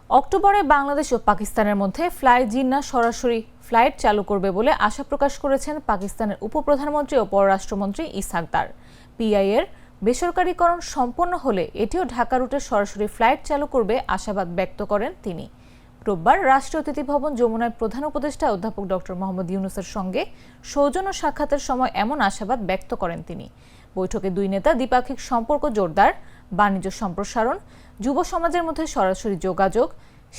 অক্টোবরে বাংলাদেশ ও পাকিস্তানের মধ্যে ফ্লাই জিন্নাহ সরাসরি ফ্লাইট চালু করবে বলে আশা প্রকাশ করেছেন পাকিস্তানের উপপ্রধানমন্ত্রী ও পররাষ্ট্রমন্ত্রী ইসহাক দার। পিআইএর বেসরকারীকরণ সম্পন্ন হলে এটিও ঢাকা রুটে সরাসরি ফ্লাইট চালু করবে আশাবাদ ব্যক্ত করেন তিনি। রোববার রাষ্ট্রীয় অতিথি ভবন যমুনায় প্রধান উপদেষ্টা অধ্যাপক ডক্টর মোহাম্মদ ইউনূসের সঙ্গে সৌজন্য সাক্ষাতের সময় এমন আশাবাদ ব্যক্ত করেন তিনি। বৈঠকে দুই নেতা দ্বিপাক্ষিক সম্পর্ক জোরদার, বাণিজ্য সম্প্রসারণ, যুব সমাজের মধ্যে সরাসরি যোগাযোগ,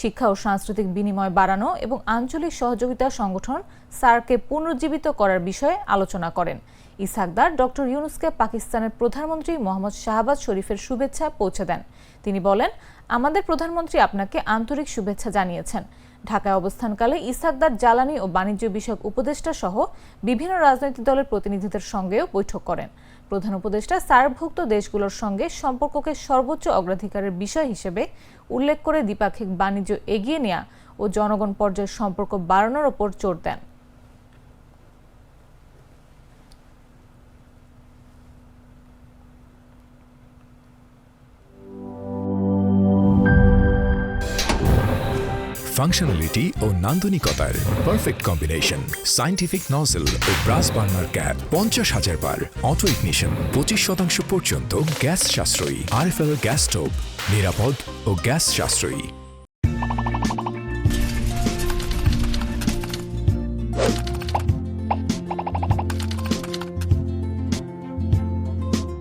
শিক্ষা ও সাংস্কৃতিক বিনিময় বাড়ানো এবং আঞ্চলিক সহযোগিতা সংগঠন সার্ককে পুনরুজ্জীবিত করার বিষয়ে আলোচনা করেন। ইসহাক দার ডক্টর ইউনূসকে পাকিস্তানের প্রধানমন্ত্রী মোহাম্মদ শাহবাজ শরীফের শুভেচ্ছা পৌঁছে দেন। তিনি বলেন, আমাদের প্রধানমন্ত্রী আপনাকে আন্তরিক শুভেচ্ছা জানিয়েছেন। ঢাকায় অবস্থানকালে ইসহাক দার জ্বালানি ও বাণিজ্য বিষয়ক উপদেষ্টা সহ বিভিন্ন রাজনৈতিক দলের প্রতিনিধিদের সঙ্গেও বৈঠক করেন। প্রধান উপদেষ্টা সার্কভুক্ত দেশগুলোর সঙ্গে সম্পর্ককে সর্বোচ্চ অগ্রাধিকারের বিষয় হিসেবে উল্লেখ করে দ্বিপাক্ষিক বাণিজ্য এগিয়ে নেওয়া ও জনগণ পর্যায়ের সম্পর্ক বাড়ানোর ওপর জোর দেন। ফাংশনালিটি ও নান্দনিকতার পারফেক্ট কম্বিনেশন, সায়েন্টিফিক নজল ও ব্রাস বার্নার ক্যাপ 50,000 বার, অটো ইগনিশন, 25% পর্যন্ত গ্যাস সাশ্রয়ী, আরএফএল গ্যাস স্টোভ, নিরাপদ ও গ্যাস সাশ্রয়ী।